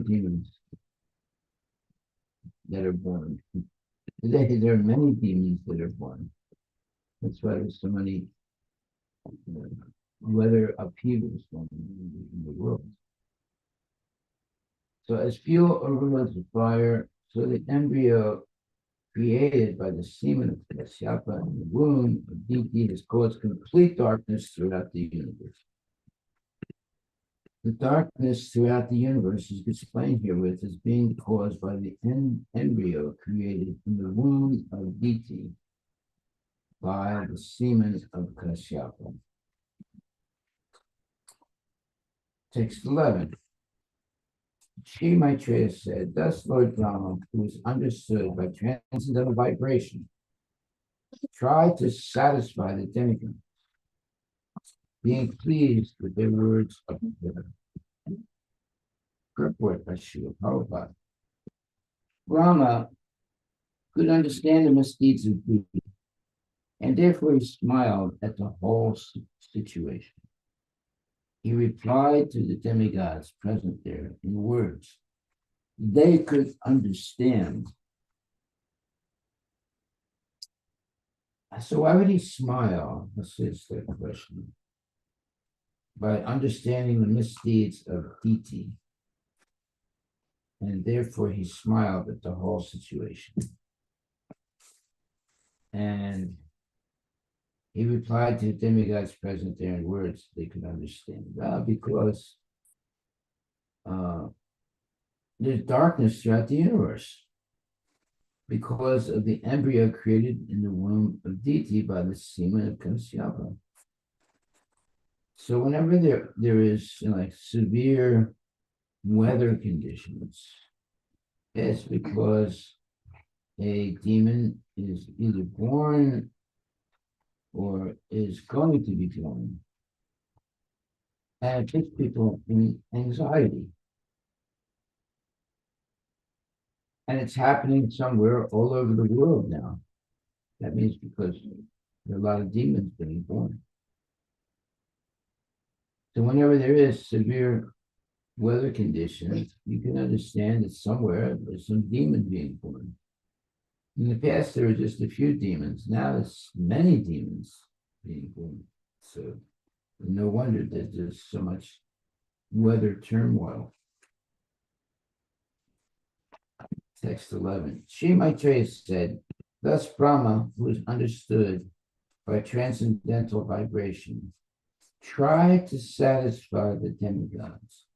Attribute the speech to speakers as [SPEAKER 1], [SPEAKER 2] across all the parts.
[SPEAKER 1] demons that are born. Today, there are many demons that are born. That's why there's so many weather upheavals going on in the world. So as fuel overloads the fire, so the embryo created by the semen of Kasyapa in the womb of Diti has caused complete darkness throughout the universe. The darkness throughout the universe is explained herewith as being caused by the embryo created in the womb of Diti by the semen of Kasyapa. Text 11. Sri Maitreya said, thus Lord Brahma, who is understood by transcendental vibration, tried to satisfy the demigods, being pleased with their words of prayer. Purport by Srila Prabhupada. Brahma could understand the misdeeds of duty, and therefore he smiled at the whole situation. He replied to the demigods present there in words they could understand. So why would he smile? This is the question. By understanding the misdeeds of Diti. And therefore he smiled at the whole situation. And he replied to the demigods present there in words they could understand. Because there's darkness throughout the universe because of the embryo created in the womb of Diti by the semen of Kasyapa. So whenever there is severe weather conditions, it's because a demon is either born or is going to be born, and it puts people in anxiety. And it's happening somewhere all over the world now. That means because there are a lot of demons being born. So whenever there is severe weather conditions, you can understand that somewhere there's some demon being born. In the past, there were just a few demons. Now there's many demons being born. So no wonder that there's so much weather turmoil. Text 11. Sri Maitreya said, thus Brahma, who is understood by transcendental vibration, tried to satisfy the demigods,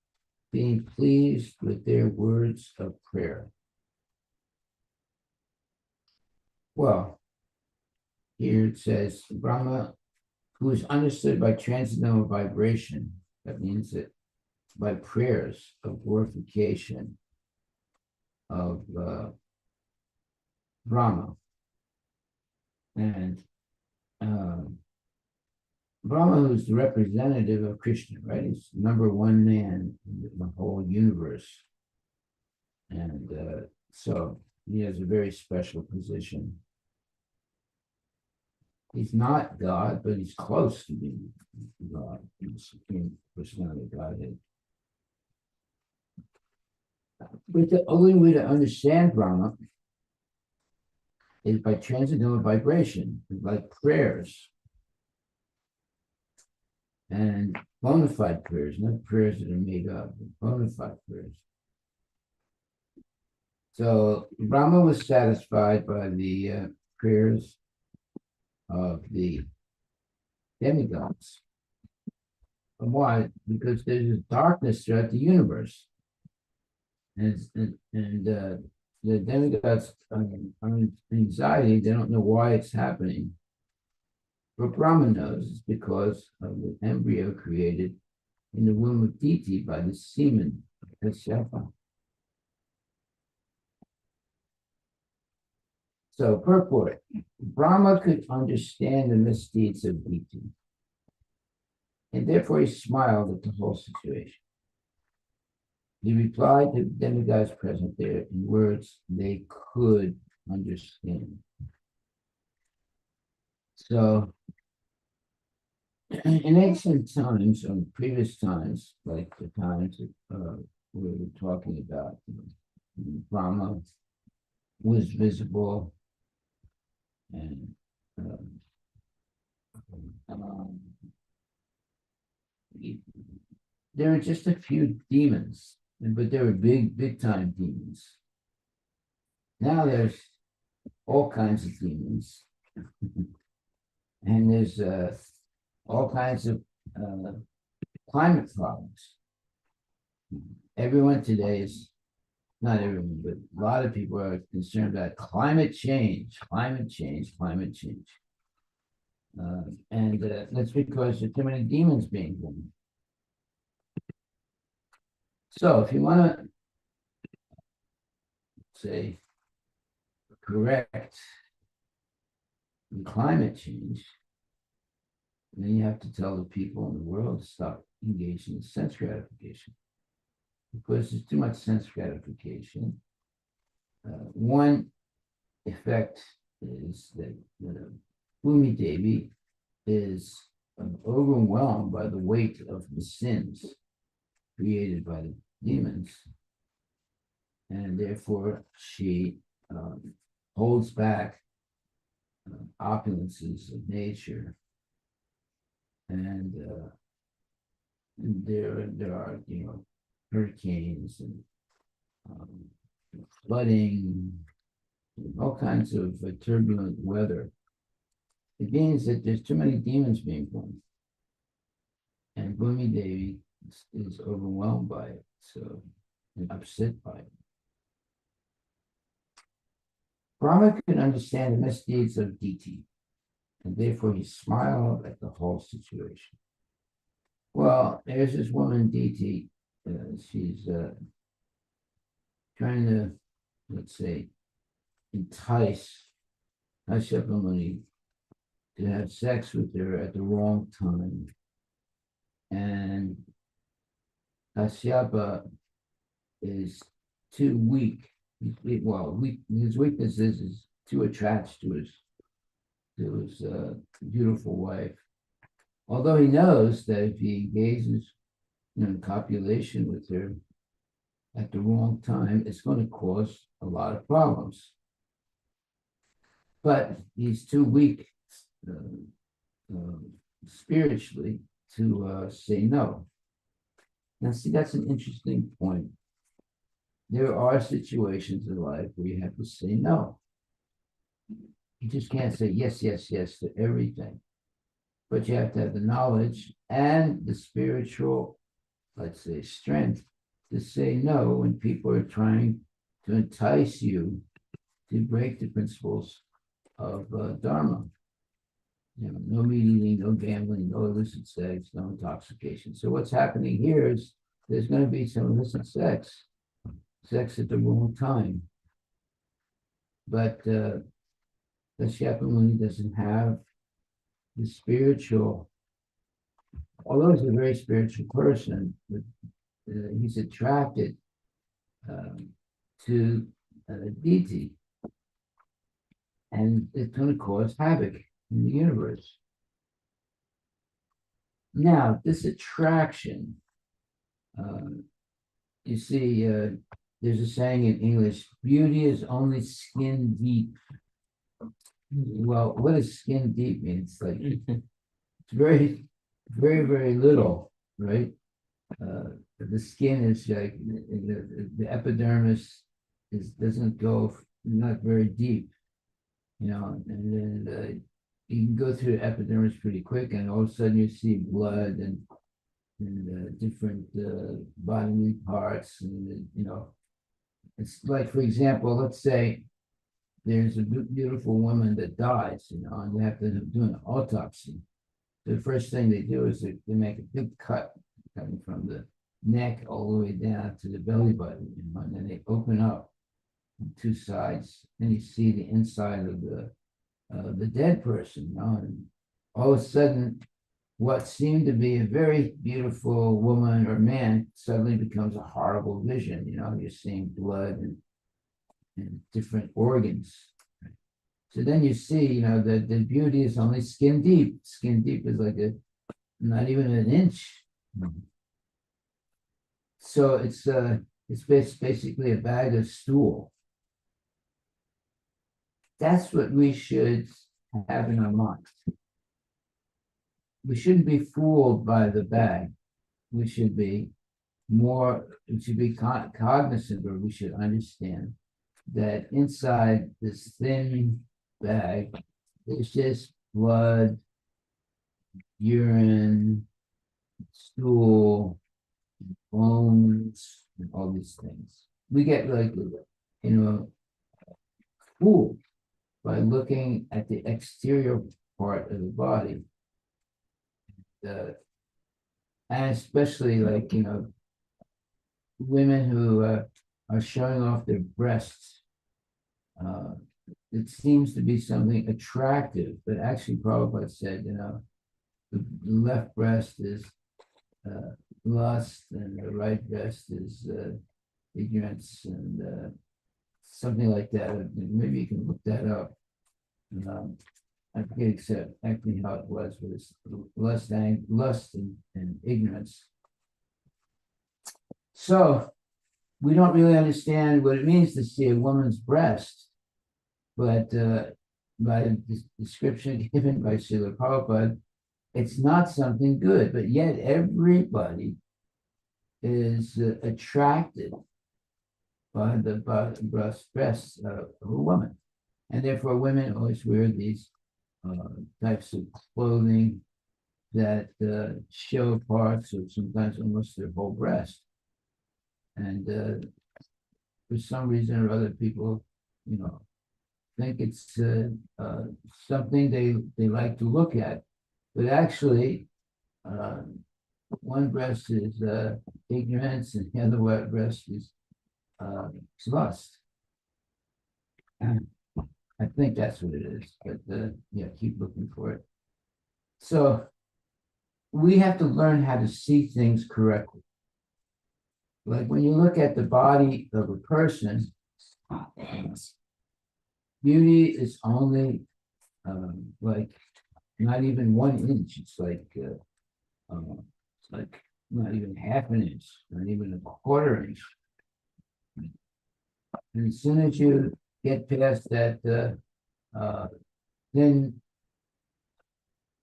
[SPEAKER 1] being pleased with their words of prayer. Well, here it says, Brahma, who is understood by transcendental vibration, that means that by prayers of glorification of Brahma. And Brahma, who's the representative of Krishna, right? He's the number one man in the whole universe. And so he has a very special position. He's not God, but he's close to being God. He's the Supreme Personality of Godhead. But the only way to understand Brahma is by transcendental vibration, like prayers. And bona fide prayers, not prayers that are made up, but bona fide prayers. So Brahma was satisfied by the prayers of the demigods. And why? Because there's darkness throughout the universe. And the demigods are in anxiety. They don't know why it's happening. But Brahma knows it's because of the embryo created in the womb of Diti by the semen of Kasyapa. So, purport. Brahma could understand the misdeeds of Diti, and therefore he smiled at the whole situation. He replied to the demigods present there in words they could understand. So, in ancient times, or previous times, like the times of we were talking about. Brahma was visible, and um, um, there were just a few demons, but they were big time demons. Now there's all kinds of demons, and there's all kinds of climate problems. Everyone today is, not everyone, but a lot of people are concerned about climate change. And that's because there are too many demons being born. So if you want to say correct climate change, then you have to tell the people in the world to stop engaging in sense gratification, because there's too much sense gratification. One effect is that Bhumi Devi is overwhelmed by the weight of the sins created by the demons, and therefore she holds back opulences of nature, and there are hurricanes and flooding, all kinds of turbulent weather. It means that there's too many demons being born, and Bhumi Devi is overwhelmed by it, so and upset by it. Brahma could understand the misdeeds of Diti, and therefore he smiled at the whole situation. Well, there's this woman, Diti, she's trying to, let's say, entice Kashyapa Muni to have sex with her at the wrong time. And Kashyapa is too weak. His weakness is too attached to his beautiful wife. Although he knows that if he engages in copulation with her at the wrong time, it's going to cause a lot of problems. But he's too weak spiritually to say no. Now, see, that's an interesting point. There are situations in life where you have to say no. You just can't say yes, yes, yes to everything. But you have to have the knowledge and the spiritual, let's say, strength to say no when people are trying to entice you to break the principles of Dharma. No meat eating, no gambling, no illicit sex, no intoxication. So what's happening here is there's going to be some illicit sex at the wrong time. But Kashyapa Muni doesn't have the spiritual, although he's a very spiritual person, but he's attracted to Diti, and it's going to cause havoc in the universe. Now, this attraction, you see, there's a saying in English, beauty is only skin deep. Well, what does skin deep mean? It's like, it's very, very, very little, right? The skin is like, the epidermis doesn't go, not very deep, and then you can go through the epidermis pretty quick, and all of a sudden you see blood and different bodily parts, and it's like, for example, let's say there's a beautiful woman that dies, and they have to do an autopsy. The first thing they do is they make a big cut coming from the neck all the way down to the belly button, and then they open up on two sides, and you see the inside of the dead person, and all of a sudden, what seemed to be a very beautiful woman or man suddenly becomes a horrible vision. You're seeing blood and different organs. So then you see, that the beauty is only skin deep. Skin deep is like not even an inch. So it's basically a bag of stool. That's what we should have in our minds. We shouldn't be fooled by the bag. We should be cognizant, or we should understand that inside this thin bag is just blood, urine, stool, bones, and all these things. We get fooled by looking at the exterior part of the body. And especially women who are showing off their breasts. It seems to be something attractive, but actually Prabhupada said, the left breast is lust, and the right breast is ignorance, and something like that. Maybe you can look that up. I forget exactly how it was, but it's lust and ignorance. So we don't really understand what it means to see a woman's breast, but by the description given by Srila Prabhupada, it's not something good, but yet everybody is attracted by the breasts of a woman. And therefore women always wear these types of clothing that show parts or sometimes almost their whole breast. And for some reason or other, people, think it's something they like to look at. But actually, one breast is ignorance, and the other breast is lust. I think that's what it is, but keep looking for it. So we have to learn how to see things correctly. Like when you look at the body of a person, beauty is only not even 1 inch. It's like not even half an inch, not even a quarter inch. And as soon as you get past that thin,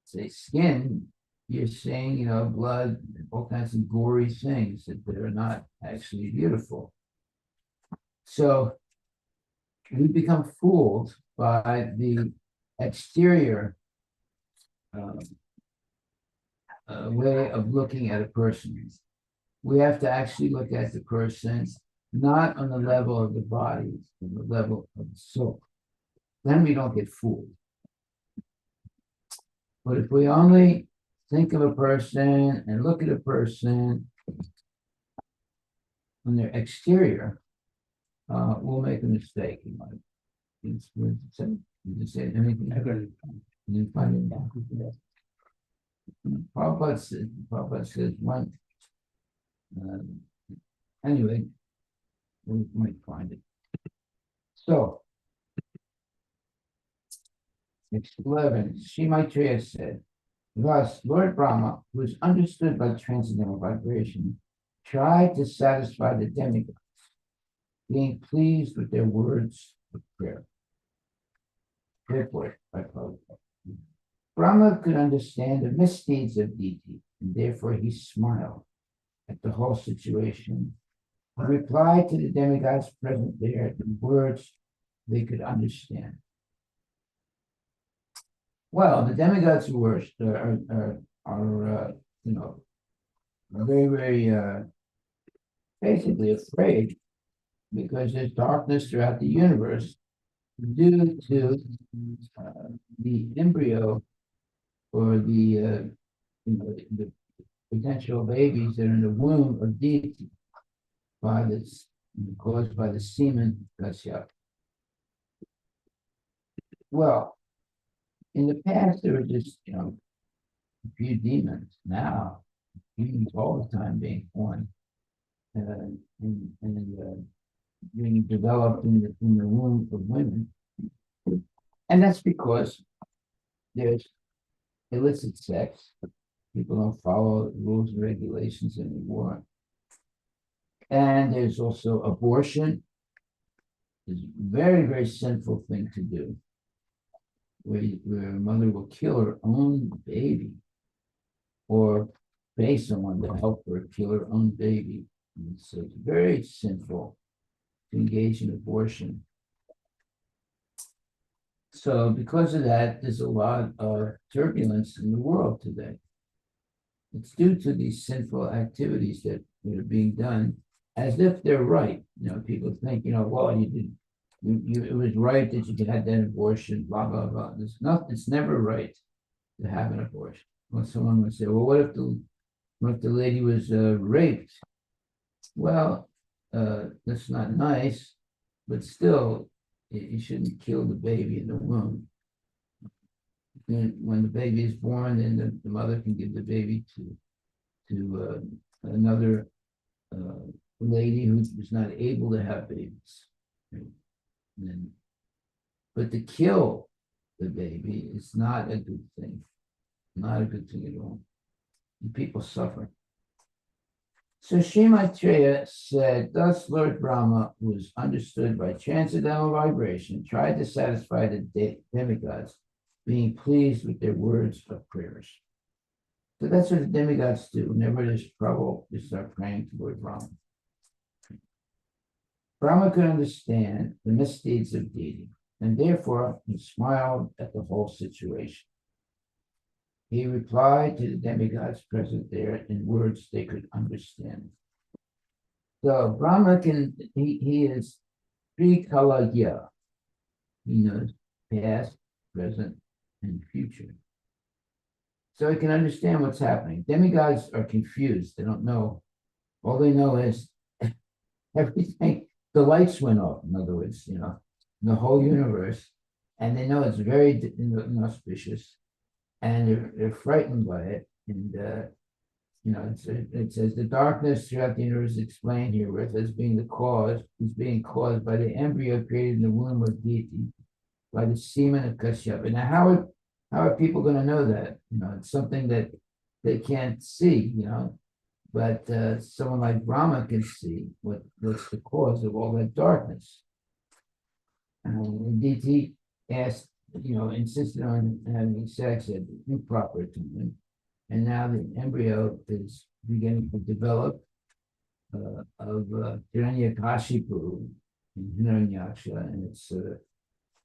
[SPEAKER 1] say, skin, you're seeing, blood, all kinds of gory things that are not actually beautiful. So we become fooled by the exterior way of looking at a person. We have to actually look at the person not on the level of the body, on the level of the soul. Then we don't get fooled. But if we only think of a person and look at a person on their exterior, we'll make a mistake. Did you say anything? You didn't find it. Prabhupada says one. Anyway, we might find it. So, 11, Sri Maitreya said, thus, Lord Brahma, who is understood by transcendental vibration, tried to satisfy the demigods, being pleased with their words of prayer. Therefore, by Prabhupada, Brahma could understand the misdeeds of deity, and therefore he smiled at the whole situation and replied to the demigods present there in words they could understand. Well, the demigods are very, very basically afraid because there's darkness throughout the universe due to the embryo or the potential babies that are in the womb of deity caused by the semen Kashyap. Well, in the past there were just a few demons. Now demons all the time being born and being developed in the womb of women, and that's because there's illicit sex. People don't follow rules and regulations anymore. And there's also abortion. It's a very, very sinful thing to do, where a mother will kill her own baby or pay someone to help her kill her own baby. And so it's very sinful to engage in abortion. So because of that, there's a lot of turbulence in the world today. It's due to these sinful activities that are being done as if they're right. People think, well, it was right that you had that abortion, blah, blah, blah. It's never right to have an abortion. Well, someone would say, well, what if the lady was raped? Well, that's not nice, but still, you shouldn't kill the baby in the womb. When the baby is born, then the mother can give the baby to another lady who's not able to have babies. But to kill the baby is not a good thing. Not a good thing at all. And people suffer. So Sri Maitreya said, thus Lord Brahma, who was understood by transcendental vibration, tried to satisfy the demigods, being pleased with their words of prayers. So that's what the demigods do. Whenever there's trouble, they start praying to Lord Brahma. Brahma could understand the misdeeds of deity, and therefore he smiled at the whole situation. He replied to the demigods present there in words they could understand. So Brahma he is Trikalagya. He knows past, present, and future. So he can understand what's happening. Demigods are confused. They don't know. All they know is everything, the lights went off, in other words, the whole universe. And they know it's very inauspicious. And they're frightened by it. And, it says the darkness throughout the universe is explained herewith as being is being caused by the embryo created in the womb of deity, by the semen of Kashyapa. Now, how are people going to know that? It's something that they can't see, but someone like Brahma can see what's the cause of all that darkness. And deity asked, insisted on having sex at improper time. And now the embryo is beginning to develop of Hiranyakashipu and Hiranyaksha, and it's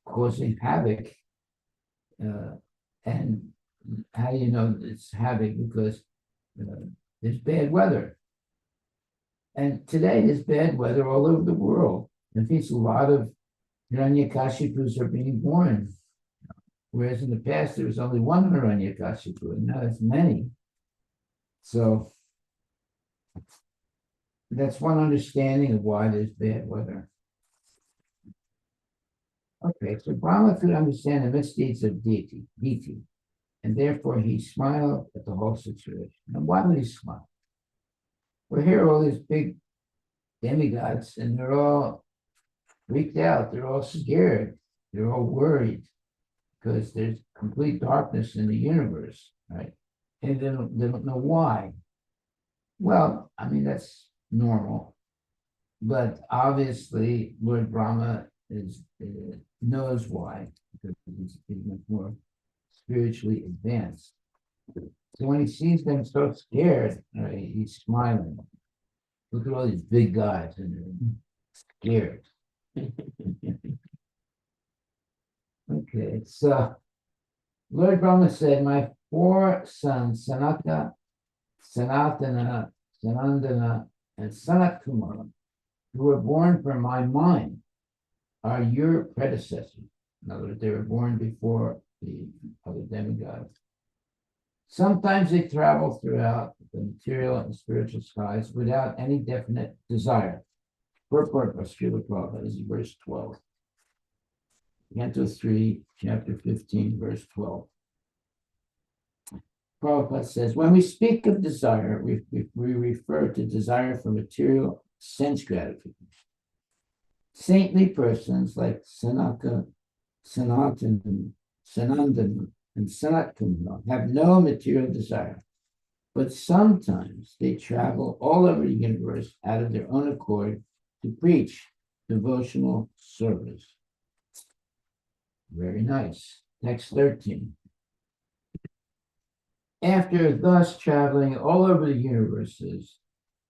[SPEAKER 1] causing havoc. And how do you know it's havoc? Because there's bad weather. And today there's bad weather all over the world. It means a lot of Hiranyakashipus are being born. Whereas in the past, there was only one Hiranyakashipu, and now there's many. So that's one understanding of why there's bad weather. Okay, so Brahma could understand the misdeeds of deity, and therefore he smiled at the whole situation. And why would he smile? Well, here are all these big demigods, and they're all freaked out. They're all scared. They're all worried, because there's complete darkness in the universe, right? And they don't know why. Well, that's normal. But obviously, Lord Brahma knows why, because he's much more spiritually advanced. So when he sees them so scared, right, he's smiling. Look at all these big guys, and they're scared. Okay, so Lord Brahma said, my 4 sons, Sanatana, Sanandana, and Sanat Kumara, who were born from my mind, are your predecessors. In other words, they were born before the other demigods. Sometimes they travel throughout the material and spiritual skies without any definite desire. Purport of Srila Prabhupada, this is verse 12. Canto 3, chapter 15, verse 12. Prabhupada says, when we speak of desire, we refer to desire for material sense gratification. Saintly persons like Sanatana, Sanandana, and Sanat Kumara have no material desire. But sometimes they travel all over the universe out of their own accord to preach devotional service. Very nice. Text 13. After thus traveling all over the universes,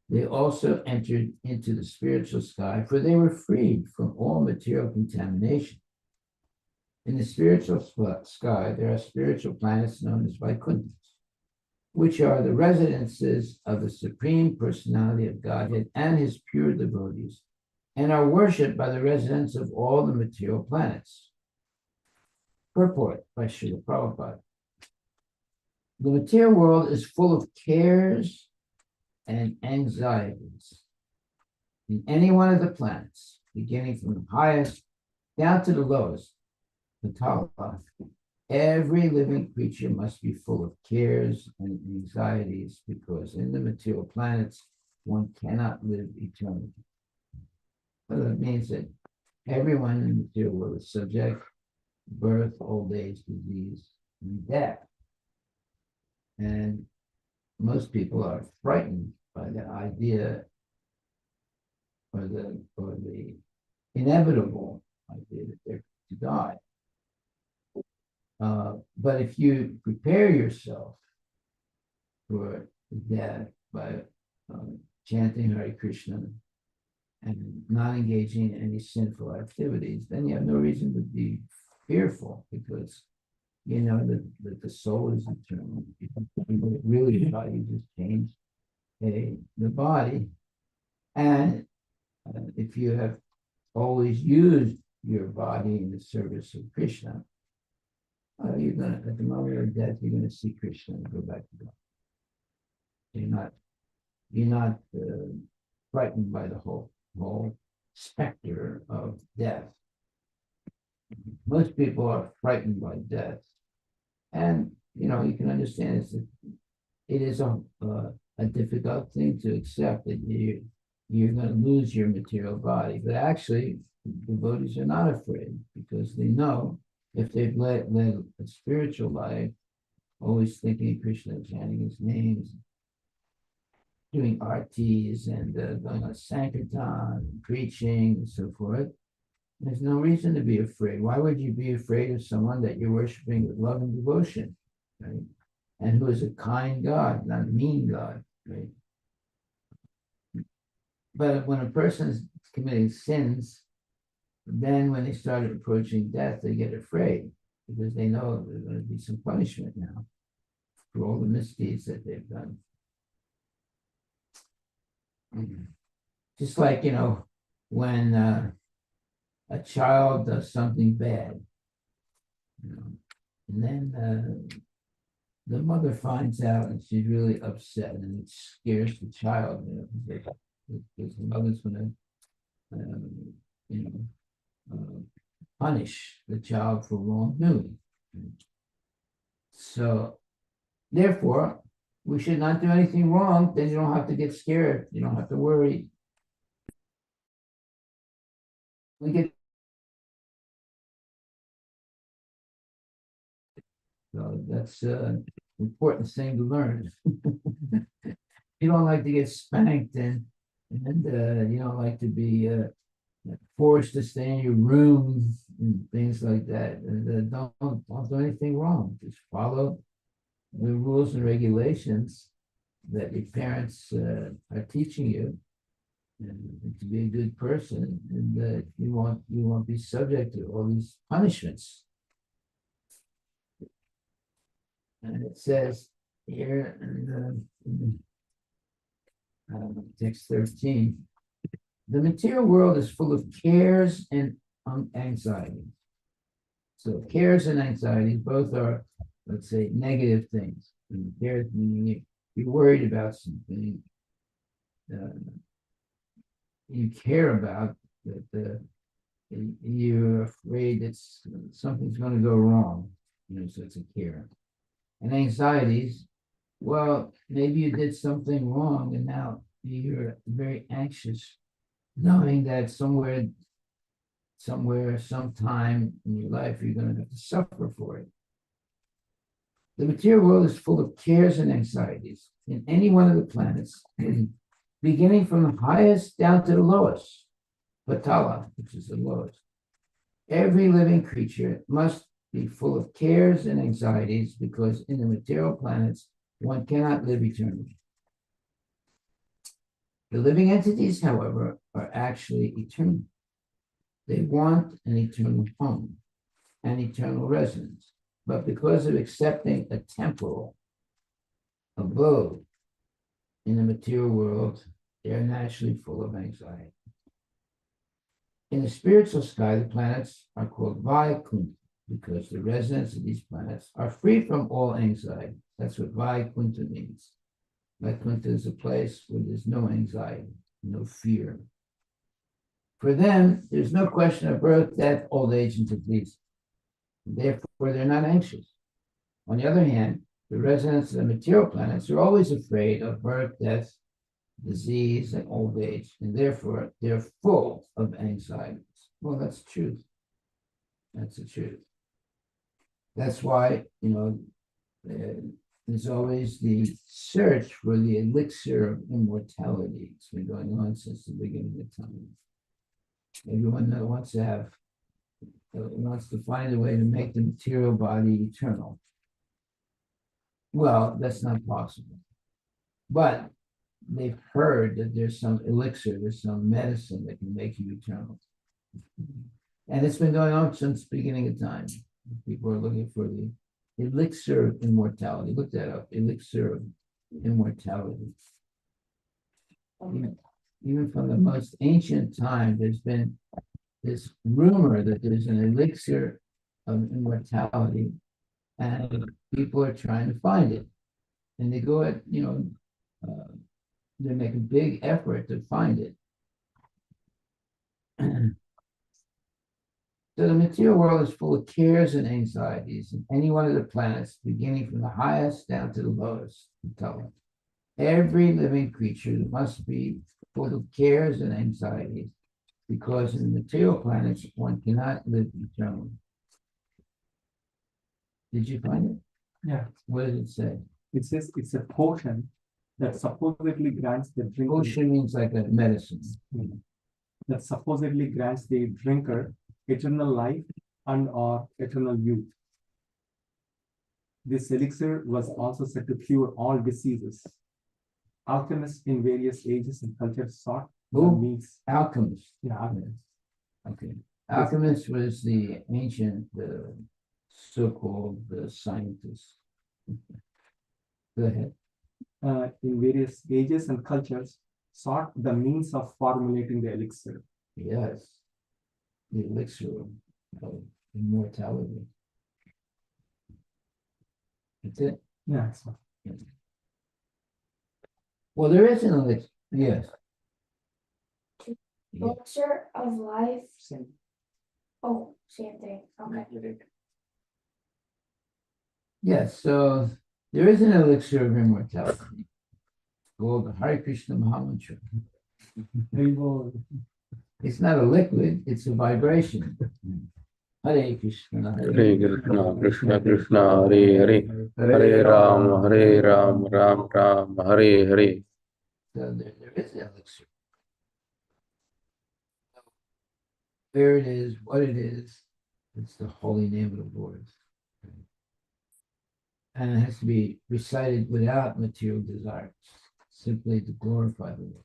[SPEAKER 1] they also entered into the spiritual sky, for they were freed from all material contamination. In the spiritual sky, there are spiritual planets known as Vaikuntras, which are the residences of the Supreme Personality of Godhead and his pure devotees, and are worshipped by the residents of all the material planets. Purport by Srila Prabhupada. The material world is full of cares and anxieties. In any one of the planets, beginning from the highest down to the lowest, Patala, every living creature must be full of cares and anxieties, because in the material planets, one cannot live eternally. So that means that everyone in the material world is subject to birth, old age, disease, and death. And most people are frightened by the idea or the inevitable idea that they're to die. But if you prepare yourself for death by chanting Hare Krishna and not engaging in any sinful activities, then you have no reason to be fearful, because you know that the soul is eternal. You really try, you just change the body. And if you have always used your body in the service of Krishna, you're gonna, at the moment of death, you're gonna see Krishna and go back to God. You're not frightened by the whole specter of death. Most people are frightened by death, and you can understand it is a difficult thing to accept that you're going to lose your material body. But actually, devotees are not afraid, because they know if they've led a spiritual life, always thinking of Krishna, chanting his names, doing artis, and going on Sankirtan, preaching, and so forth, there's no reason to be afraid. Why would you be afraid of someone that you're worshiping with love and devotion, right? And who is a kind God, not a mean God, right? But when a person is committing sins, then when they start approaching death, they get afraid, because they know there's going to be some punishment now for all the misdeeds that they've done. Just like, when a child does something bad, and then the mother finds out, and she's really upset, and it scares the child, because the mother's going to, punish the child for wrongdoing. So, therefore, we should not do anything wrong. Then you don't have to get scared. You don't have to worry. So that's an important thing to learn. You don't like to get spanked, and you don't like to be forced to stay in your room and things like that. And don't do anything wrong. Just follow the rules and regulations that your parents are teaching you, and to be a good person, and that you won't be subject to all these punishments. And it says here in text 13, the material world is full of cares and anxieties. So cares and anxieties both are, let's say, negative things. And cares meaning you're worried about something, you care about, that you're afraid that something's going to go wrong. So it's a care. And anxieties, well, maybe you did something wrong, and now you're very anxious, knowing that somewhere, sometime in your life, you're going to have to suffer for it. The material world is full of cares and anxieties in any one of the planets, beginning from the highest down to the lowest, Patala, which is the lowest. Every living creature must be full of cares and anxieties because in the material planets, one cannot live eternally. The living entities, however, are actually eternal. They want an eternal home, an eternal residence, but because of accepting a temporal abode in the material world, they are naturally full of anxiety. In the spiritual sky, the planets are called Vaikuntha because the residents of these planets are free from all anxiety. That's what Vaikuntha means. Vaikuntha is a place where there's no anxiety, no fear. For them, there's no question of birth, death, old age, and disease. Therefore, they're not anxious. On the other hand, the residents of the material planets are always afraid of birth, death, disease, and old age, and therefore they're full of anxieties. Well, that's the truth. That's the truth. That's why, there's always the search for the elixir of immortality. It's been going on since the beginning of time. Everyone that wants to find a way to make the material body eternal. Well, that's not possible. But they've heard that there's some elixir, there's some medicine that can make you eternal. And it's been going on since the beginning of time. People are looking for the elixir of immortality. Look that up, elixir of immortality. Even from the most ancient time, there's been this rumor that there's an elixir of immortality, and people are trying to find it. And they go at, they make a big effort to find it. So the material world is full of cares and anxieties, and any one of the planets, beginning from the highest down to the lowest. Every living creature must be full of cares and anxieties, because in the material planets, one cannot live eternally. Did you find it?
[SPEAKER 2] Yeah.
[SPEAKER 1] What did it say?
[SPEAKER 2] It says it's a potion that supposedly grants the drinker.
[SPEAKER 1] Potion means like a medicine.
[SPEAKER 2] That supposedly grants the drinker eternal life and or eternal youth. This elixir was also said to cure all diseases. Alchemists in various ages and cultures sought the means.
[SPEAKER 1] Alchemists.
[SPEAKER 2] Yeah, alchemists.
[SPEAKER 1] Okay. Alchemist was the ancient, so-called scientists. Go ahead.
[SPEAKER 2] In various ages and cultures sought the means of formulating the elixir.
[SPEAKER 1] Yes. The elixir of immortality. That's it?
[SPEAKER 2] Yeah.
[SPEAKER 1] Well, there is an elixir. Yes.
[SPEAKER 3] Elixir of life.
[SPEAKER 2] Same.
[SPEAKER 3] Oh, same thing. Okay.
[SPEAKER 1] Yes, so there is an elixir of immortality called the Hare Krishna Mahamantra. It's not a liquid, it's a vibration. Hare Krishna,
[SPEAKER 4] Hare Krishna, Krishna Krishna, Hare Hare, Hare Ram, Ram Ram, Hare Hare.
[SPEAKER 1] So there is an elixir. Where it is, what it is, it's the holy name of the Lord. And it has to be recited without material desires, simply to glorify the Lord.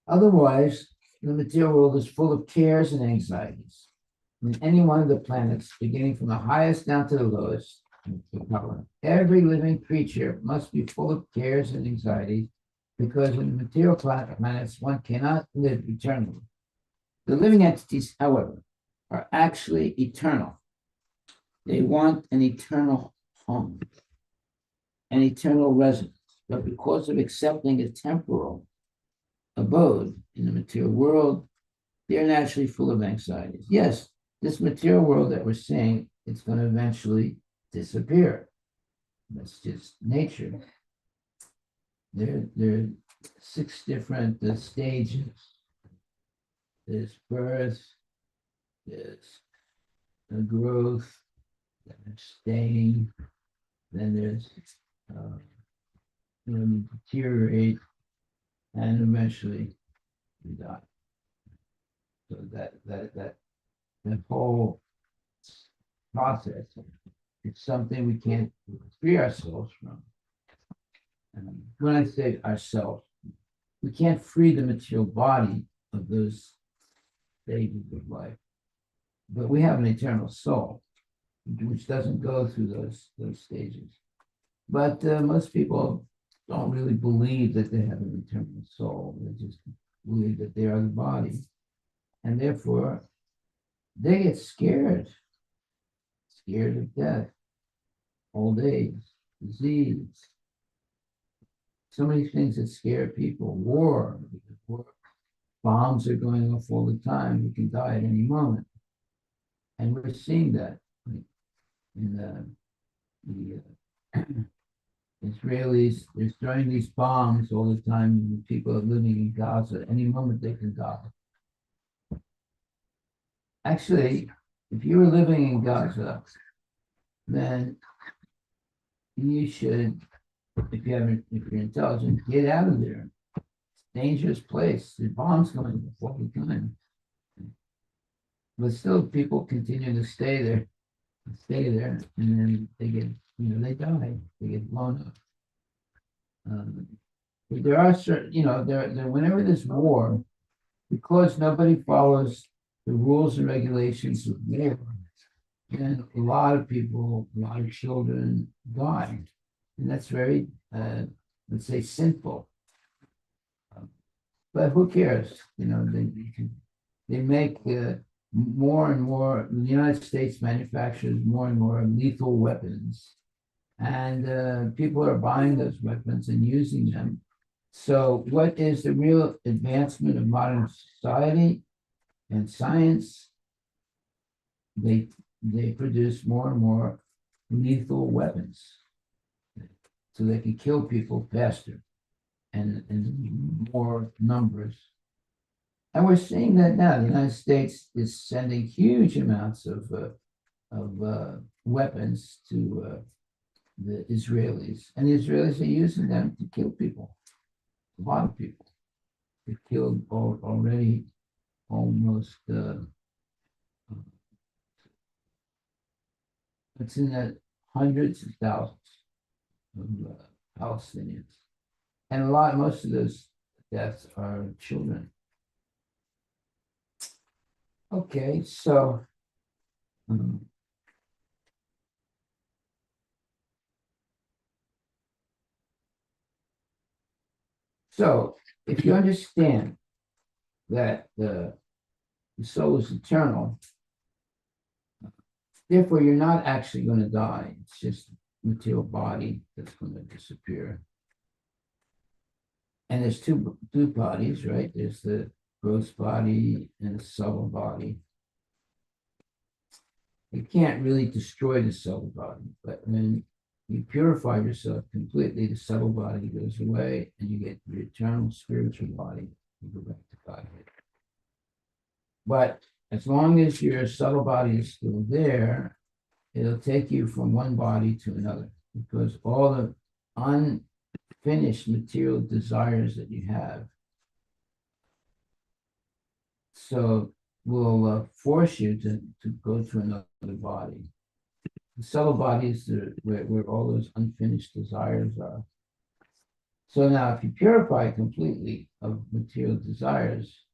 [SPEAKER 1] Otherwise, the material world is full of cares and anxieties. In any one of the planets, beginning from the highest down to the lowest, every living creature must be full of cares and anxieties, because in the material planets, one cannot live eternally. The living entities, however, are actually eternal. They want an eternal home, an eternal residence, but because of accepting a temporal abode in the material world, they're naturally full of anxieties. Yes, this material world that we're seeing, it's going to eventually disappear. That's just nature. There are 6 different stages. There's birth, there's growth, then there's staying, then there's you deteriorate, and eventually you die. So that whole process is something we can't free ourselves from. When I say ourselves, we can't free the material body of those stages of life, but we have an eternal soul, which doesn't go through those stages. But most people don't really believe that they have an eternal soul. They just believe that they are the body, and therefore they get scared of death, old age, disease, so many things that scare people. War, bombs are going off all the time. You can die at any moment, and we're seeing that in the Israelis. They're throwing these bombs all the time. People are living in Gaza. Any moment they can die. Actually, if you were living in Gaza, then you should, if you're intelligent, get out of there. It's a dangerous place. The bombs going off all the time. But still, people continue to stay there, and then they get, they die. They get blown up. But there are certain, whenever there's war, because nobody follows the rules and regulations of war, and a lot of people, a lot of children die. And that's very, let's say, sinful. But who cares? They make more and more, the United States manufactures more and more lethal weapons. And people are buying those weapons and using them. So what is the real advancement of modern society and science? They produce more and more lethal weapons, so they can kill people faster and in more numbers. And we're seeing that now. The United States is sending huge amounts of weapons to the Israelis, and the Israelis are using them to kill people. A lot of people. They've killed already almost. It's in the hundreds of thousands of Palestinians, and most of those deaths are children. Okay, so if you understand that the soul is eternal, therefore you're not actually going to die. It's just material body that's going to disappear. And there's two bodies, right? There's the gross body and the subtle body. You can't really destroy the subtle body, but when you purify yourself completely, the subtle body goes away and you get the eternal spiritual body. You go back to Godhead. But as long as your subtle body is still there, it'll take you from one body to another, because all the unfinished material desires that you have will force you to go to another body. The subtle body is where all those unfinished desires are. So now if you purify completely of material desires,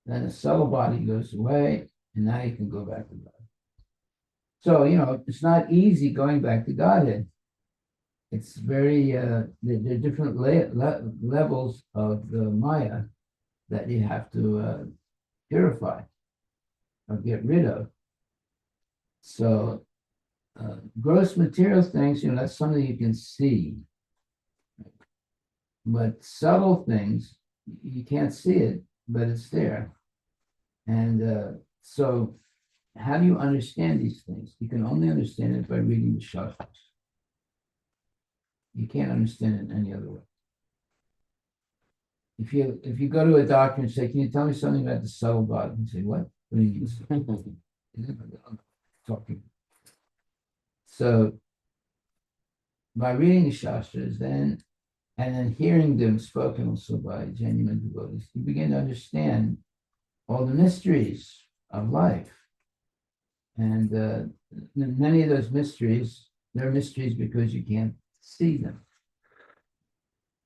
[SPEAKER 1] then the subtle body goes away, and now you can go back to God. So, it's not easy going back to Godhead. It's very, there are different levels of the Maya that you have to purify or get rid of. So, gross material things, that's something you can see. But subtle things, you can't see it, but it's there. And so how do you understand these things? You can only understand it by reading the Shastras. You can't understand it any other way. If you go to a doctor and say, "Can you tell me something about the subtle body?" And say, "What? What do you mean?" Talking. So by reading the Shastras and then hearing them spoken also by genuine devotees, you begin to understand all the mysteries of life. And many of those mysteries, they're mysteries because you can't see them.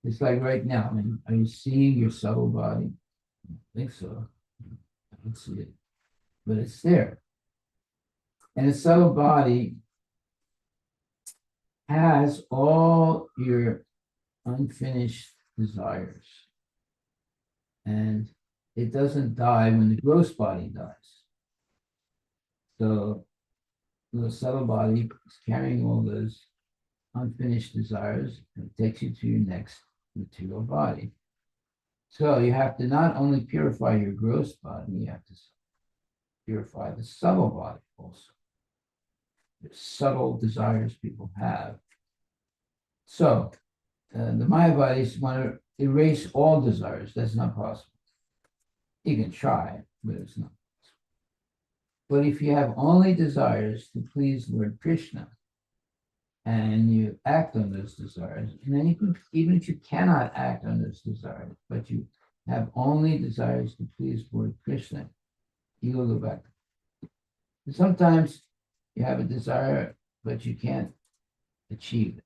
[SPEAKER 1] It's like right now, I mean, are you seeing your subtle body? I don't think so. I don't see it, but it's there. And the subtle body has all your unfinished desires. And it doesn't die when the gross body dies. So the subtle body is carrying all those unfinished desires and it takes you to your next material body. So you have to not only purify your gross body, you have to purify the subtle body also. The subtle desires people have. So the Mayavadis want to erase all desires. That's not possible. You can try, but it's not possible. But if you have only desires to please Lord Krishna, and you act on those desires, and then you can, even if you cannot act on those desires, but you have only desires to please Lord Krishna, you will go back. Sometimes you have a desire, but you can't achieve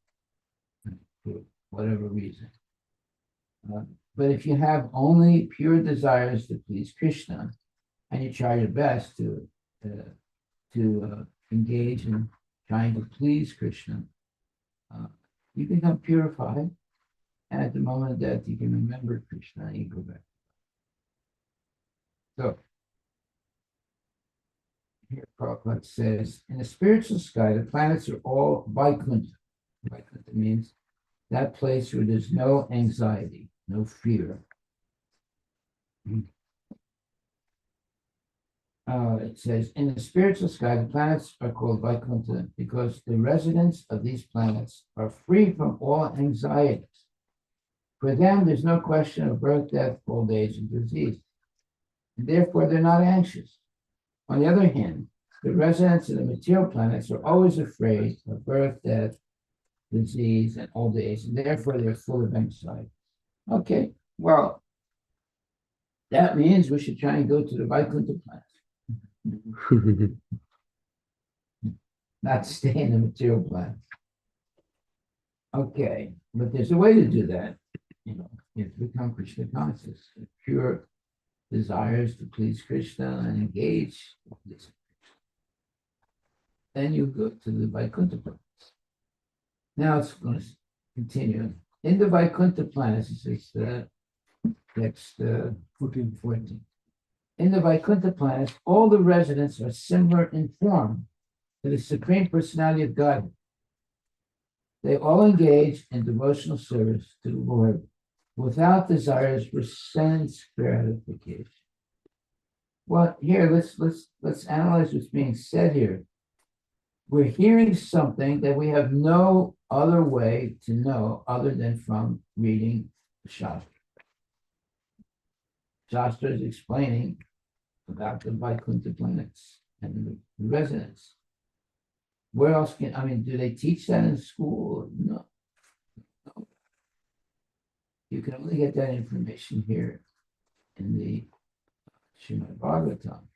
[SPEAKER 1] it for whatever reason. But if you have only pure desires to please Krishna, and you try your best to engage in trying to please Krishna, you become purified, and at the moment of death, you can remember Krishna and you go back. So, here Prabhupada says, in the spiritual sky, the planets are all Vaikuntha. Vaikuntha means that place where there's no anxiety, no fear. It says, in the spiritual sky, the planets are called Vaikuntha because the residents of these planets are free from all anxieties. For them, there's no question of birth, death, old age, and disease. And therefore, they're not anxious. On the other hand, the residents of the material planets are always afraid of birth, death, disease, and old age, and therefore they're full of anxiety. Okay, well, that means we should try and go to the Vaikuntha planets. Not stay in the material planet. Okay, but there's a way to do that. You know, you have to become Krishna conscious, pure desires to please Krishna and engage with this. Then you go to the Vaikuntha planets. Now it's going to continue. In the Vaikuntha planets, it's next 14. In the Vaikuntha planets, all the residents are similar in form to the Supreme Personality of God. They all engage in devotional service to the Lord without desires for sense gratification. Well, here let's analyze what's being said here. We're hearing something that we have no other way to know other than from reading the Shastra. Shastra is explaining about the Vaikuntha planets and the residents. Where else do they teach that in school? No. You can only get that information here in the Srimad Bhagavatam.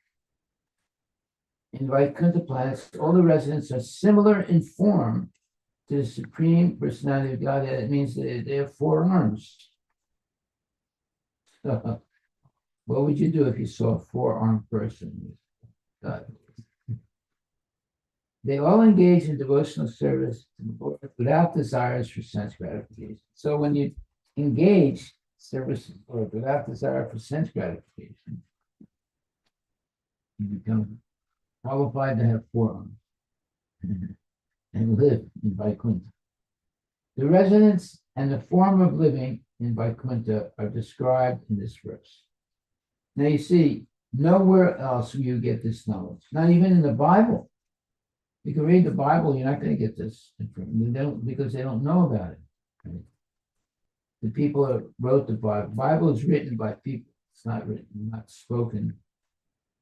[SPEAKER 1] In Vaikuntha planets, all the residents are similar in form to the Supreme Personality of God. It means they have 4 arms. So, what would you do if you saw a 4-armed person? They all engage in devotional service to the Lord without desires for sense gratification. So when you engage service to the Lord without desire for sense gratification, you become qualified to have 4 arms and live in Vaikuntha. The residence and the form of living in Vaikuntha are described in this verse. Now you see, nowhere else will you get this knowledge, not even in the Bible. You can read the Bible, you're not going to get this information because they don't know about it. Right? The people that wrote the Bible is written by people. It's not written, not spoken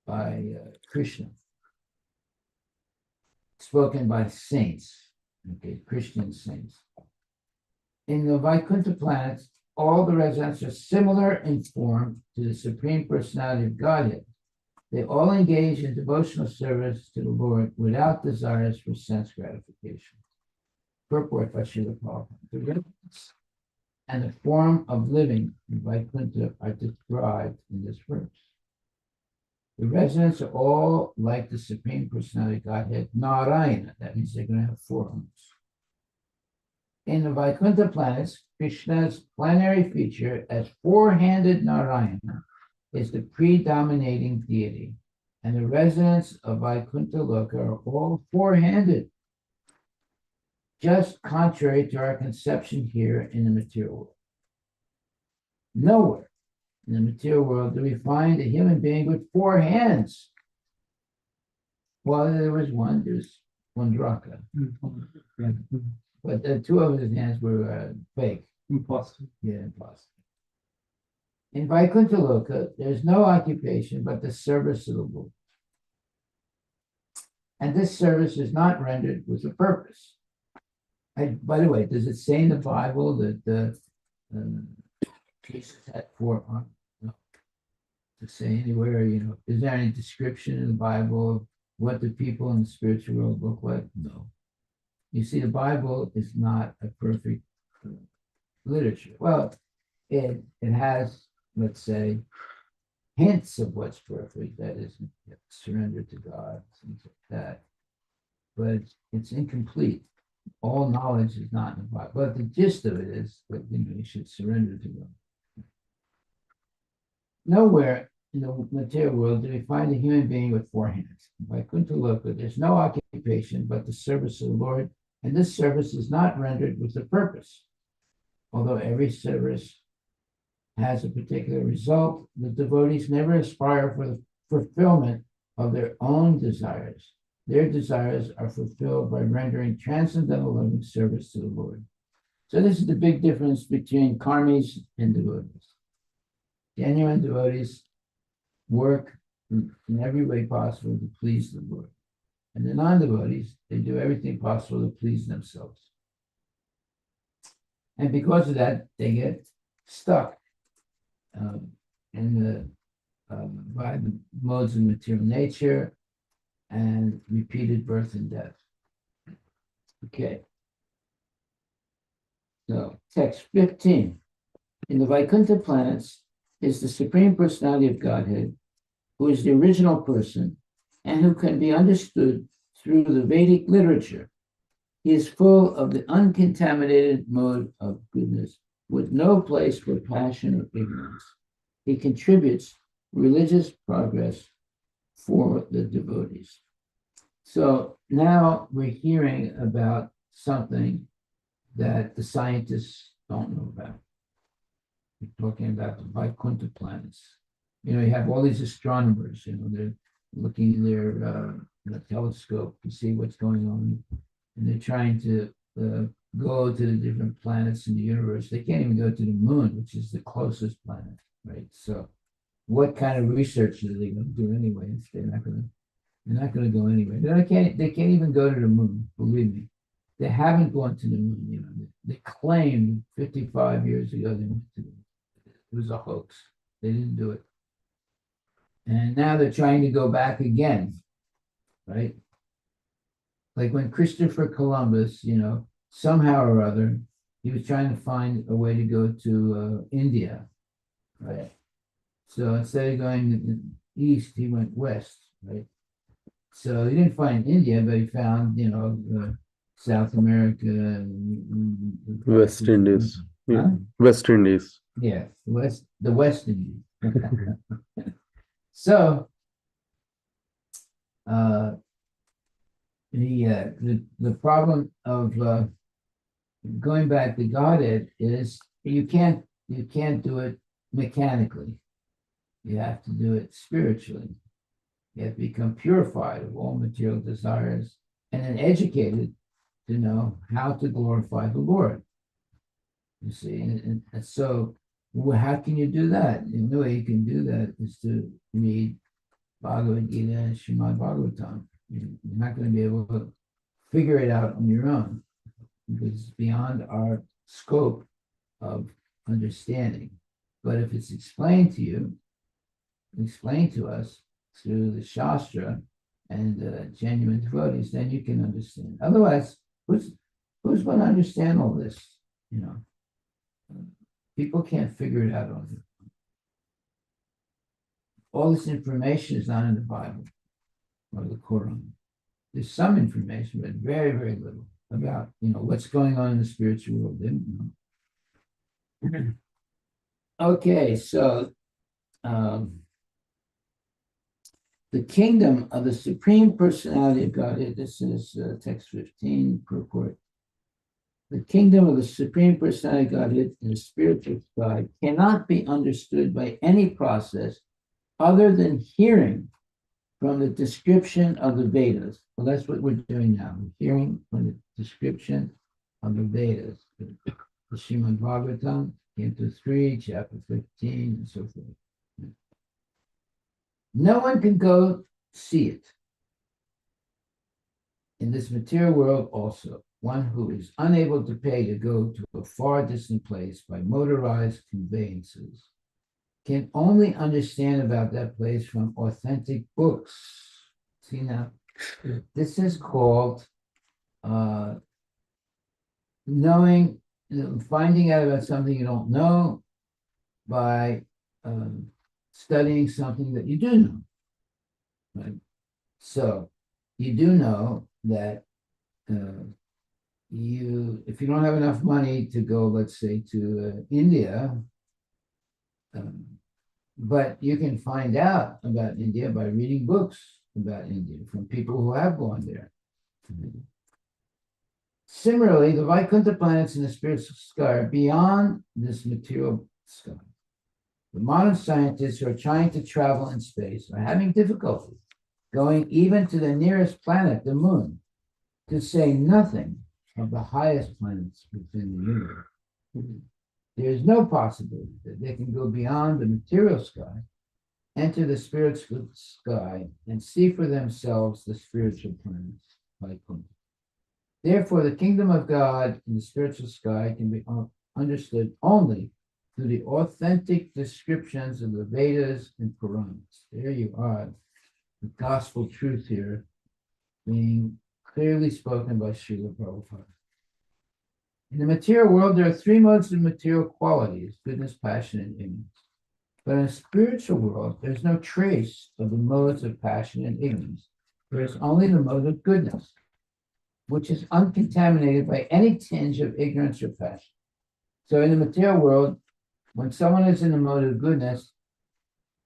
[SPEAKER 1] by Krishna. spoken by saints, okay, Christian saints. In the Vaikuntha planets, all the residents are similar in form to the Supreme Personality of Godhead. They all engage in devotional service to the Lord without desires for sense gratification. Purport by Srila Prabhupada. The rhythms and the form of living in Vaikuntha are described in this verse. The residents are all like the Supreme Personality of Godhead, Narayana. That means they're going to have 4 arms. In the Vaikuntha planets, Krishna's planetary feature as 4-handed Narayana is the predominating deity, and the residents of Vaikuntha Loka are all 4-handed, just contrary to our conception here in the material world. Nowhere in the material world do we find a human being with 4 hands. Well, there was one, there's Pundraka, but the 2 of his hands were fake.
[SPEAKER 2] Impossible.
[SPEAKER 1] Yeah, impossible. In Vaikuntha Loka, there's no occupation but the service of the Lord. And this service is not rendered with a purpose. By the way, does it say in the Bible that Jesus had 4 arms? No. Does it say anywhere, is there any description in the Bible of what the people in the spiritual world look like? No. You see, the Bible is not a perfect literature. Well, it has, let's say, hints of what's perfect, that is, surrender to God, things like that. But it's incomplete. All knowledge is not in the Bible. But the gist of it is that you should surrender to God. Nowhere in the material world do we find a human being with 4 hands. In Vaikuntha Loka, there's no occupation but the service of the Lord, and this service is not rendered with a purpose. Although every service has a particular result, the devotees never aspire for the fulfillment of their own desires. Their desires are fulfilled by rendering transcendental loving service to the Lord. So this is the big difference between karmis and devotees. Genuine devotees work in every way possible to please the Lord. And the non-devotees, they do everything possible to please themselves. And because of that, they get stuck by the modes of material nature and repeated birth and death. Okay. So, text 15. In the Vaikuntha planets is the Supreme Personality of Godhead, who is the original person and who can be understood through the Vedic literature. He is full of the uncontaminated mode of goodness, with no place for passion or ignorance. He contributes religious progress for the devotees. So now we're hearing about something that the scientists don't know about. We're talking about the Vaikuntha planets. You have all these astronomers, they're looking in their telescope to see what's going on. And they're trying to go to the different planets in the universe. They can't even go to the moon, which is the closest planet, right? So what kind of research are they going to do anyway? They're not going to go anywhere. They can't even go to the moon, believe me. They haven't gone to the moon. They claimed 55 years ago they went to the moon. It was a hoax. They didn't do it. And now they're trying to go back again, right? Like when Christopher Columbus, somehow or other, he was trying to find a way to go to India, right? So instead of going east, he went west, right? So he didn't find India, but he found, South America,
[SPEAKER 4] West Indies. Yeah.
[SPEAKER 1] Huh?
[SPEAKER 4] West Indies.
[SPEAKER 1] Yeah, the West Indies. So the problem of going back to Godhead is you can't do it mechanically. You have to do it spiritually. You have to become purified of all material desires and then educated to know how to glorify the Lord. You see, and so how can you do that? The only way you can do that is to read Bhagavad Gita and Srimad Bhagavatam. You're not going to be able to figure it out on your own, because it's beyond our scope of understanding. But if it's explained to you, explained to us through the Shastra and genuine devotees, then you can understand. Otherwise, who's going to understand all this? You know, people can't figure it out on their own. All this information is not in the Bible or the Quran. There's some information, but very, very little about, what's going on in the spiritual world. They don't know. Okay, so the kingdom of the Supreme Personality of Godhead, this is text 15, purport. The kingdom of the Supreme Personality of Godhead in the spiritual sky cannot be understood by any process other than hearing from the description of the Vedas. Well, that's what we're doing now. We're hearing from the description of the Vedas. The Srimad Bhagavatam, Canto 3, Chapter 15, and so forth. No one can go see it. In this material world also, one who is unable to pay to go to a far distant place by motorized conveyances can only understand about that place from authentic books. See now, this is called knowing, finding out about something you don't know by studying something that you do know. Right? So you do know that if you don't have enough money to go, let's say, to India, but you can find out about India by reading books about India from people who have gone there. Similarly, the Vaikuntha planets in the spiritual sky are beyond this material sky. The modern scientists who are trying to travel in space are having difficulty going even to the nearest planet, the moon, to say nothing of the highest planets within the universe. There is no possibility that they can go beyond the material sky, enter the spiritual sky, and see for themselves the spiritual planets, Vaikuntha. Therefore, the kingdom of God in the spiritual sky can be understood only through the authentic descriptions of the Vedas and Puranas. There you are, the gospel truth here being clearly spoken by Srila Prabhupada. In the material world, there are three modes of material qualities: goodness, passion, and ignorance. But in the spiritual world, there's no trace of the modes of passion and ignorance. There is only the mode of goodness, which is uncontaminated by any tinge of ignorance or passion. So in the material world, when someone is in the mode of goodness,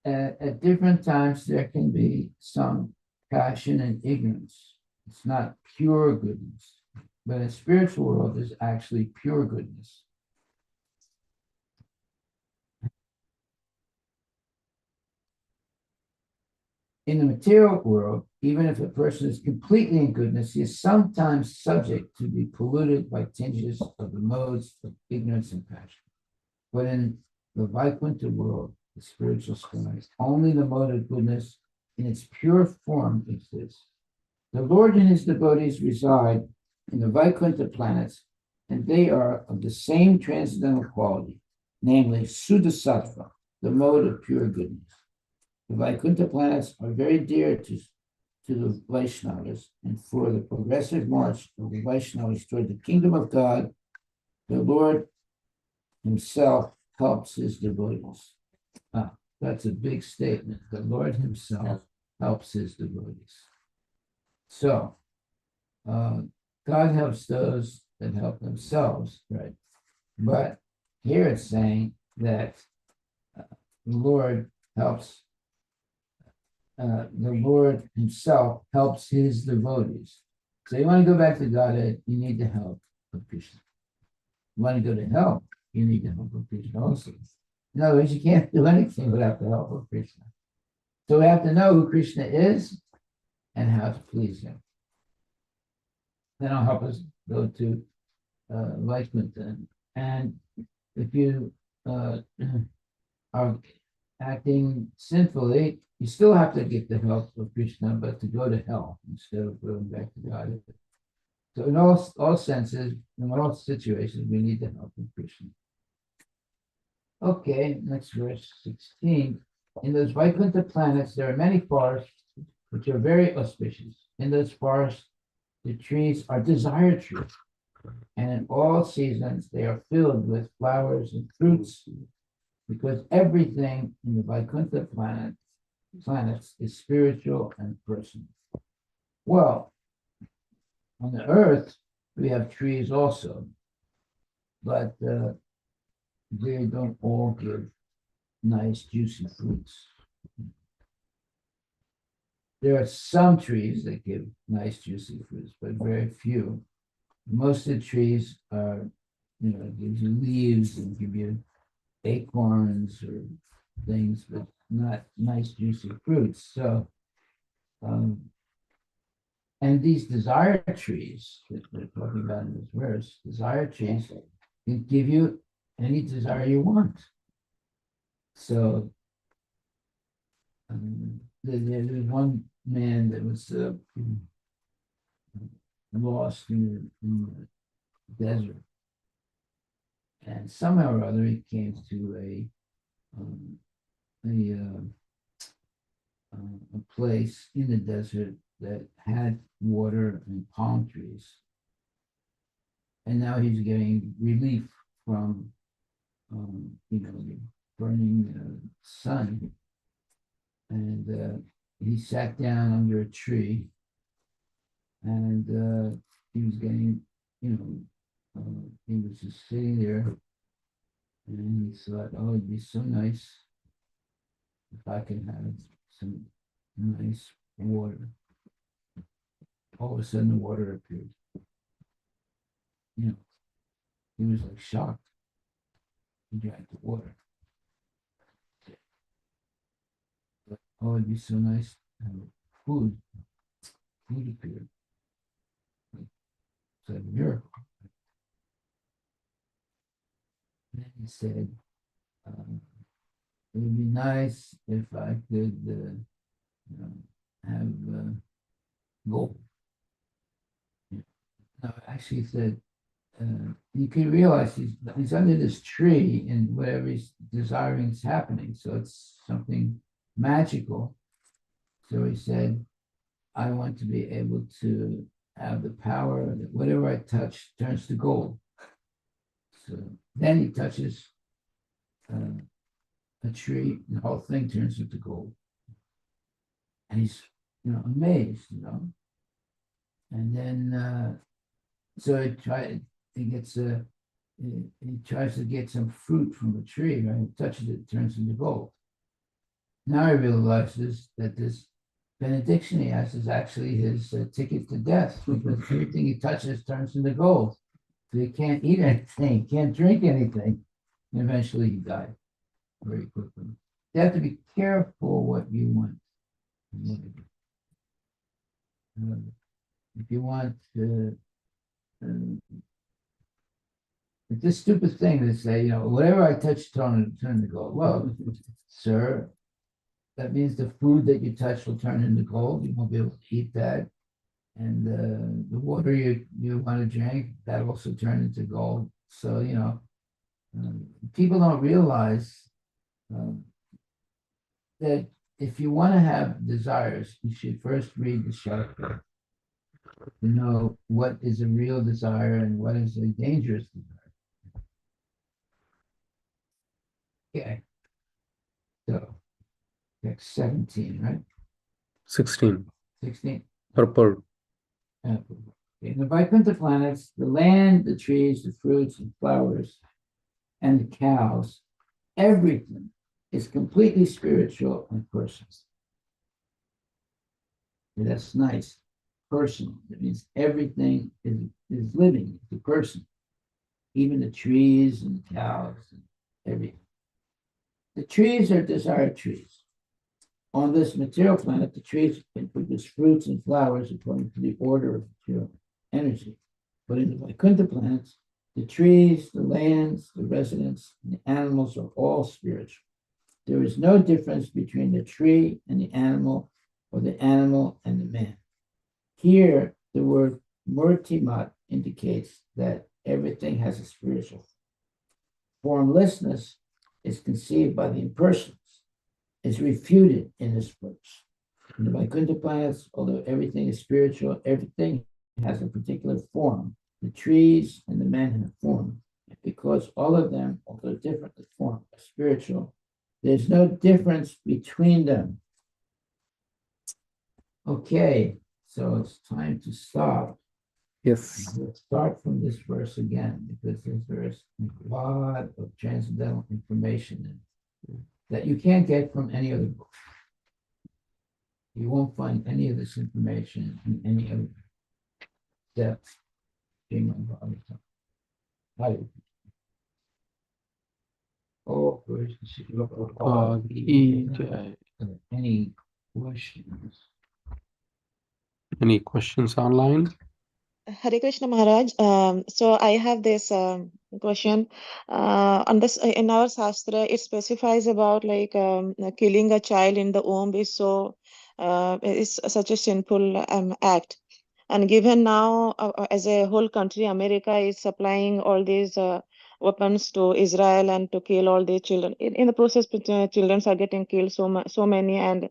[SPEAKER 1] at different times there can be some passion and ignorance. It's not pure goodness. But in the spiritual world, there's actually pure goodness. In the material world, even if a person is completely in goodness, he is sometimes subject to be polluted by tinges of the modes of ignorance and passion. But in the Vaikuntha world, the spiritual sky, only the mode of goodness in its pure form exists. The Lord and his devotees reside in the Vaikuntha planets, and they are of the same transcendental quality, namely Suddha-sattva, the mode of pure goodness. The Vaikuntha planets are very dear to the Vaishnavas, and for the progressive march of the Vaishnavas toward the kingdom of God, the Lord himself helps his devotees. That's a big statement. The Lord himself helps his devotees. So, God helps those that help themselves, right? But here it's saying that the Lord helps, the Lord himself helps his devotees. So you want to go back to Godhead, you need the help of Krishna. You want to go to hell, you need the help of Krishna also. In other words, you can't do anything without the help of Krishna. So we have to know who Krishna is and how to please him. Then it'll help us go to Vaikuntha. And if you are acting sinfully, you still have to get the help of Krishna, but to go to hell instead of going back to God. So in all senses, in all situations, we need the help of Krishna. Okay, next verse 16. In those Vaikuntha planets, there are many forests which are very auspicious. In those forests, the trees are desire trees, and in all seasons they are filled with flowers and fruits, because everything in the Vaikuntha planets is spiritual and personal. Well, on the earth, we have trees also, but they don't all give nice, juicy fruits. There are some trees that give nice, juicy fruits, but very few. Most of the trees are, gives you leaves and give you acorns or things, but not nice, juicy fruits. So, and these desire trees that we're talking about in this verse, desire trees can give you any desire you want. So, there's one man that was lost in the desert, and somehow or other he came to a place in the desert that had water and palm trees, and now he's getting relief from the burning sun, and he sat down under a tree, and he was getting, he was just sitting there, and he thought, oh, it'd be so nice if I could have some nice water. All of a sudden, the water appeared. He was like shocked. He drank the water. But, oh, it'd be so nice to have food. Food appeared. It's like a miracle. And then he said, it would be nice if I could have gold. No, actually, he said, you can realize he's under this tree, and whatever he's desiring is happening. So it's something magical. So he said, I want to be able to have the power that whatever I touch turns to gold. So then he touches a tree, and the whole thing turns into gold. And he's, amazed, And then, so he tries to get some fruit from the tree, right? He touches it, it turns into gold. Now he realizes that this benediction he has is actually his ticket to death, because everything he touches turns into gold. So he can't eat anything, can't drink anything. And eventually he died very quickly. You have to be careful what you want. If you want it's this stupid thing to say, whatever I touch turn to gold. Well, sir, that means the food that you touch will turn into gold. You won't be able to eat that. And the water you want to drink, that also turn into gold. So, people don't realize that if you want to have desires, you should first read the Shastra to know what is a real desire and what is a dangerous desire. Okay. So, that's 17, right?
[SPEAKER 4] 16.
[SPEAKER 1] 16.
[SPEAKER 4] Purple.
[SPEAKER 1] In the Vaikuntha planets, the land, the trees, the fruits and flowers, and the cows, everything is completely spiritual and personal. That's nice. Personal. That means everything is living, it's a person. Even the trees and the cows and everything. The trees are desire trees. On this material planet, the trees can produce fruits and flowers according to the order of material energy. But in the Vaikuntha planets, the trees, the lands, the residents, and the animals are all spiritual. There is no difference between the tree and the animal, or the animal and the man. Here, the word Murtimat indicates that everything has a spiritual. Formlessness is conceived by the impersonals, is refuted in this verse. In the Vaikuntha planets, although everything is spiritual, everything has a particular form. The trees and the men have form. Because all of them, although differently formed, are spiritual, there's no difference between them. Okay, so it's time to stop.
[SPEAKER 4] Yes.
[SPEAKER 1] We'll start from this verse again because this verse has a lot of transcendental information in it that you can't get from any other book. You won't find any of this information in any other depth. Srimad Bhagavatam. Harivilas. Oh, any questions?
[SPEAKER 4] Any questions online?
[SPEAKER 5] Hare Krishna Maharaj. So I have this question. On this in our Shastra, it specifies about like killing a child in the womb is such a sinful act. And given now, as a whole country, America is supplying all these weapons to Israel and to kill all the children. In the process, children are getting killed so many and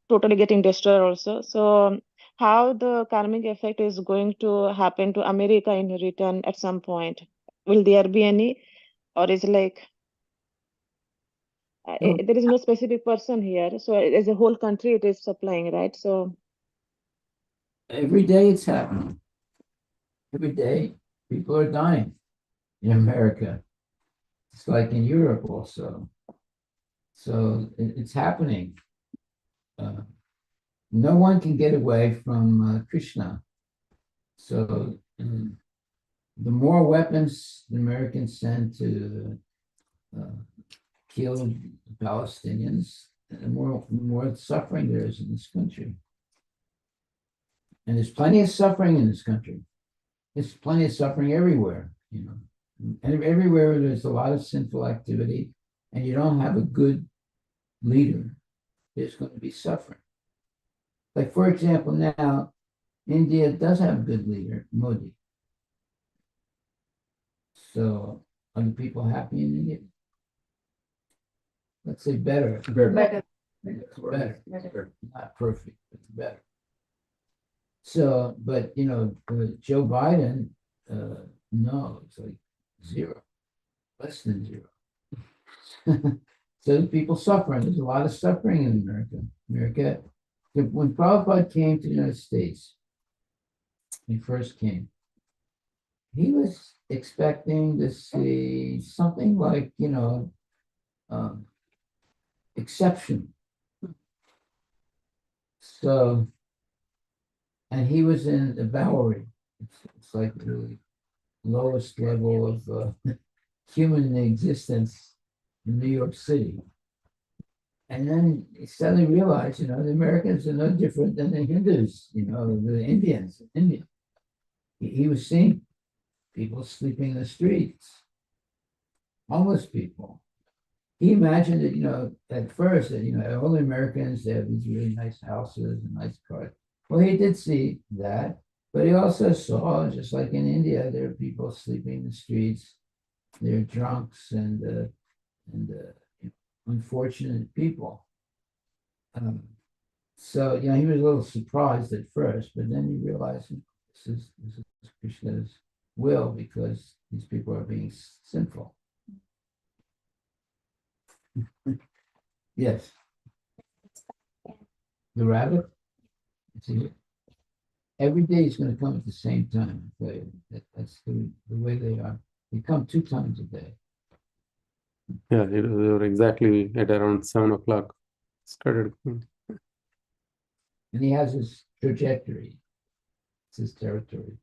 [SPEAKER 5] totally getting destroyed also. So how the karmic effect is going to happen to America in return at some point? Will there be any, or is it like
[SPEAKER 1] No.
[SPEAKER 5] there is no specific person here? So as a whole country, it is supplying, right? So
[SPEAKER 1] Every day it's happening. Every day people are dying in America. It's like in Europe also. So it's happening. No one can get away from Krishna. So the more weapons the Americans send to kill the Palestinians, the more suffering there is in this country. And there's plenty of suffering in this country. There's plenty of suffering everywhere, you know. And everywhere there's a lot of sinful activity, and you don't have a good leader, there's going to be suffering. Like, for example, now, India does have a good leader, Modi. So, are the people happy in India? Let's say better.
[SPEAKER 3] Better.
[SPEAKER 1] Better. Not perfect, but better. So, but, you know, Joe Biden, no, it's like zero, less than zero. So the people suffering. There's a lot of suffering in America. When Prabhupada came to the United States, he first came, he was expecting to see something like, you know, exception. So, and he was in the Bowery. It's like the lowest level of human existence in New York City. And then he suddenly realized, you know, the Americans are no different than the Hindus, you know, the Indians, India. He was seeing people sleeping in the streets, homeless people. He imagined that, you know, at first that, you know, all the Americans, they have these really nice houses and nice cars. Well, he did see that, but he also saw, just like in India, there are people sleeping in the streets. They're drunks and unfortunate people. So, you know, he was a little surprised at first, but then he realized this is Krishna's will because these people are being sinful. Yes. The rabbit? See, every day is going to come at the same time. That's the way they are. They come 2 times a day.
[SPEAKER 4] Yeah, they were exactly at around 7 o'clock. Started.
[SPEAKER 1] And he has his trajectory. It's his territory.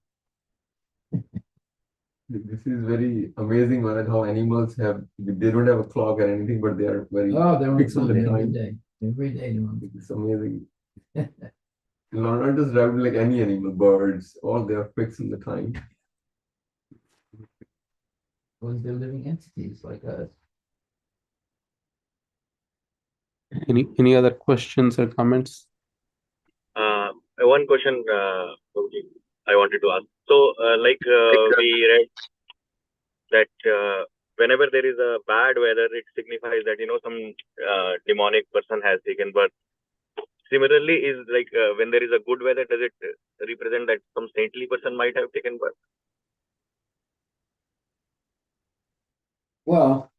[SPEAKER 6] This is very amazing, Maharaj, how animals they don't have a clock or anything, but they are very
[SPEAKER 1] Oh, they're on
[SPEAKER 6] fixed on the
[SPEAKER 1] every
[SPEAKER 6] time.
[SPEAKER 1] day. Every day they're on.
[SPEAKER 6] It's amazing. Not just rabbit, like any animal, birds, all they are fixed in the time.
[SPEAKER 1] Because they're living entities like us.
[SPEAKER 4] Any other questions or comments?
[SPEAKER 7] One question, Prabhuji. I wanted to ask. So, we read that whenever there is a bad weather, it signifies that some demonic person has taken birth. Similarly, is when there is a good weather, does it represent that some saintly person might have taken birth?
[SPEAKER 1] Well,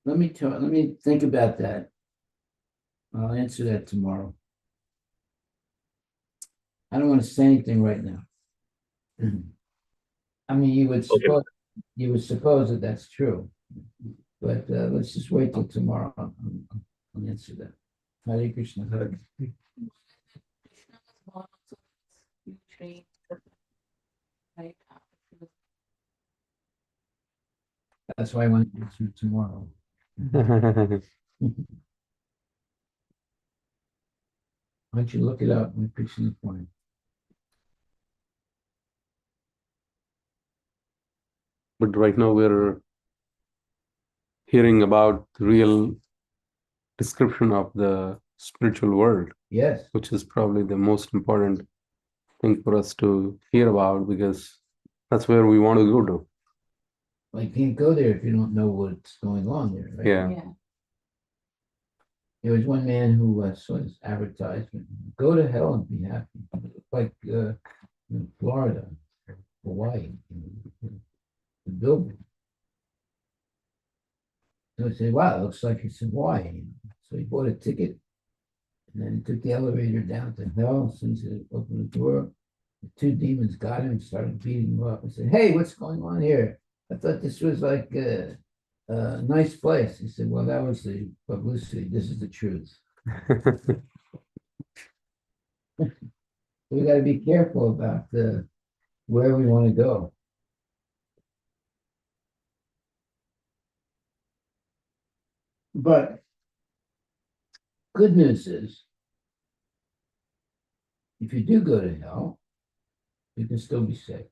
[SPEAKER 1] let me think about that. I'll answer that tomorrow. I don't want to say anything right now. I mean, you would suppose that that's true, but let's just wait till tomorrow. I'll answer that. Hare Krishna. That's why I want to answer tomorrow. Why don't you look it up when Krishna's point?
[SPEAKER 4] But right now we're hearing about the real description of the spiritual world,
[SPEAKER 1] Yes.
[SPEAKER 4] which is probably the most important thing for us to hear about, because that's where we want to go to.
[SPEAKER 1] Well, you can't go there if you don't know what's going on there, right?
[SPEAKER 4] Yeah.
[SPEAKER 1] There was one man who saw this advertisement: "Go to hell and be happy," like in Florida, Hawaii, the building. So I said, "Wow, it looks like it's Hawaii." So he bought a ticket, and then he took the elevator down to hell. As soon as he opened the door, the two demons got him and started beating him up and said, "Hey, what's going on here? I thought this was like a nice place." He said, "Well, that was the publicity. This is the truth." We got to be careful about where we want to go. But good news is, if you do go to hell, you can still be saved.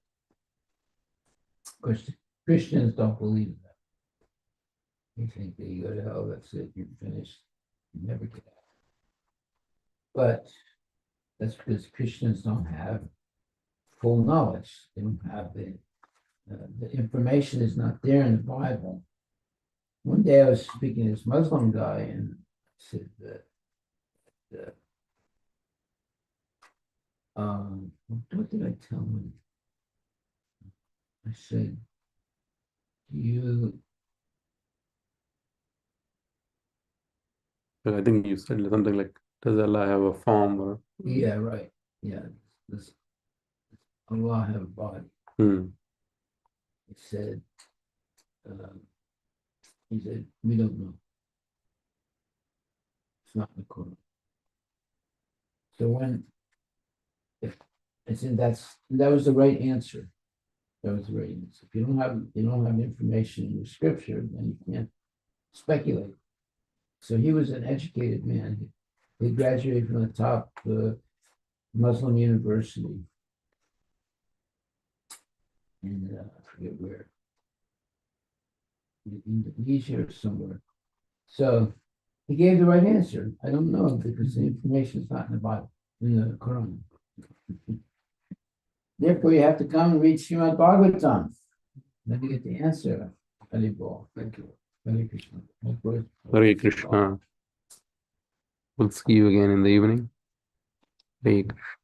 [SPEAKER 1] Of course, Christians don't believe in that. They think that you go to hell, that's it, you're finished, you never get out. But that's because Christians don't have full knowledge. They don't have the information is not there in the Bible. One day I was speaking to this Muslim guy and I said that, what did I tell him? I said,
[SPEAKER 4] I think you said something like, does Allah have a form? Or...
[SPEAKER 1] Yeah, right. Yeah. Does Allah have a body? He said, we don't know. It's not in the Quran. So if I said that was the right answer. That was the right answer. If you don't have information in the scripture, then you can't speculate. So he was an educated man. He graduated from the top Muslim university in I forget where, in Indonesia or somewhere. So he gave the right answer. I don't know because the information is not in the Bible, in the Quran. Therefore, you have to come and read Srimad Bhagavatam. Then you get the answer. Haribol. Thank you. Hare Krishna.
[SPEAKER 4] Hare Krishna. We'll see you again in the evening. Hare Krishna.